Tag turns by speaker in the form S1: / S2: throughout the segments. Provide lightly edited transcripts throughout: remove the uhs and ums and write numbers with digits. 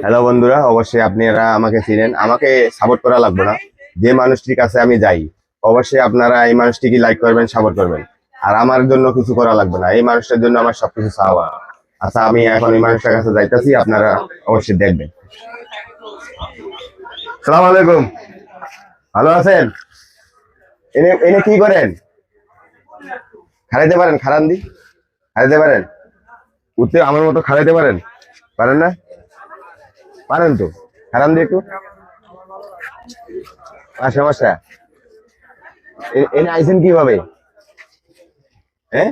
S1: Hello বন্ধুরা, অবশ্যই আপনারা আমাকে চিনেন, আমাকে সাপোর্ট করা লাগবে না। যে মানুষটির কাছে আমি যাই অবশ্যই আপনারা এই মানুষটিকে লাইক করবেন, সাপোর্ট করবেন। আর আমার জন্য কিছু করা লাগবে না, এই মানুষটার জন্য আমার সবকিছু চাওয়া। আচ্ছা, আমি এখন এই মানুষটার কাছে যাইতেছি, আপনারা অবশ্যই দেখবেন। সালাম আলাইকুম, ভালো আছেন? এনে এনে কি করেন? খাড়াইতে পারেন? খাড়ান দি, খাড়াইতে পারেন? উঠতে আমার মতো খাড়াইতে পারেন? পারেন না? পারেন তো, খাড়ান দি একটু। আর সমস্যা এনে আইছেন কিভাবে? হ্যাঁ,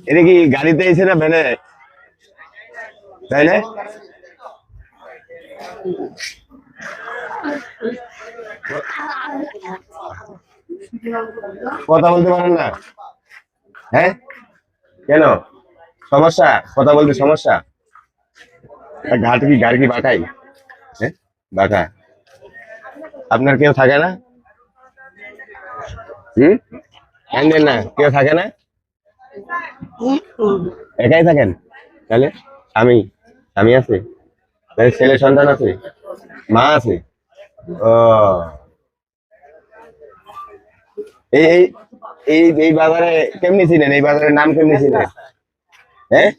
S1: এটা কি গাড়িতে আইছে না ভ্যানে? তাই না? কথা বলতে পারেন না? হ্যাঁ, কেন সমস্যা? কথা বলতে সমস্যা? ঘাট কি, গাড়ি কি বাঁকাই? হ্যাঁ, বাঁকা। আপনার কেউ থাকে না? হুম, কান্দেন না, কেউ থাকে না? একাই থাকেন? তাহলে স্বামী, স্বামী আছে? তাহলে ছেলে সন্তান আছে? মা আছে? ও, এই এই এই এই বাজারে কেমনি ছিলেন? এই বাজারের নাম কেমনি ছিলেন? হ্যাঁ,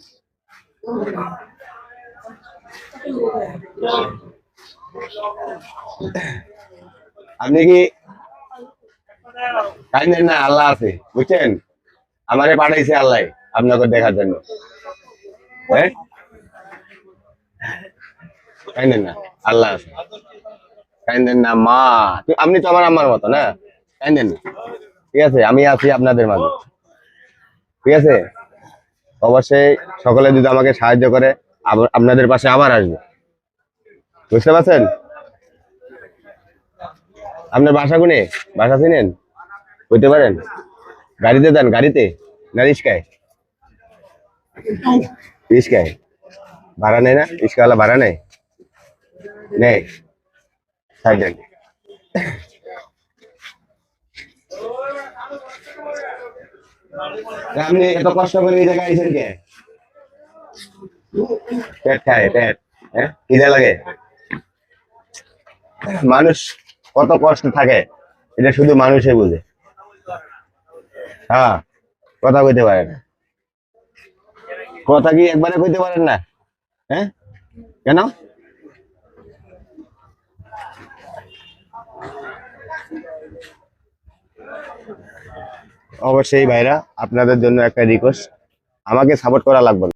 S1: আপনি কি কান্দেন না? আল্লাহ আছে, বুঝছেন? আমারে পাঠাইছে আল্লাহ আপনাকে দেখার জন্য। হ্যাঁ, কান্দেন না, আল্লাহ আছে। কান্দেন না মা, আপনি তো আমার আম্মার মতো না, কান্দেন না। ঠিক আছে, আমি আছি আপনাদের মাঝে। ঠিক আছে, অবশ্যই সকলে যদি আমাকে সাহায্য করে আপনাদের পাশে আবার আসবে। বুঝতে পারছেন? আপনার বাসা কোনে? বাসা চিনেন? বুঝতে পারেন? গাড়িতে যান? গাড়িতে না রিস্কায়? রিস্কায় ভাড়া নেয় না? রিস্কাওয়ালা ভাড়া নেয়? নেয়? সাইড দেন। আপনি এত কষ্ট করে এই জায়গায় আইছেন কে? পেট খায়, পেট। হ্যাঁ, খিদে লাগে। মানুষ কত কষ্ট থাকে এটা শুধু মানুষই বুঝে। হ্যাঁ, কথা কইতে পারে না। কথা কি একবারে কইতে পারেন না? হ্যাঁ, কেন? অবশ্যই ভাইরা, আপনাদের জন্য একটা রিকোয়েস্ট, আমাকে সাপোর্ট করা লাগবে না।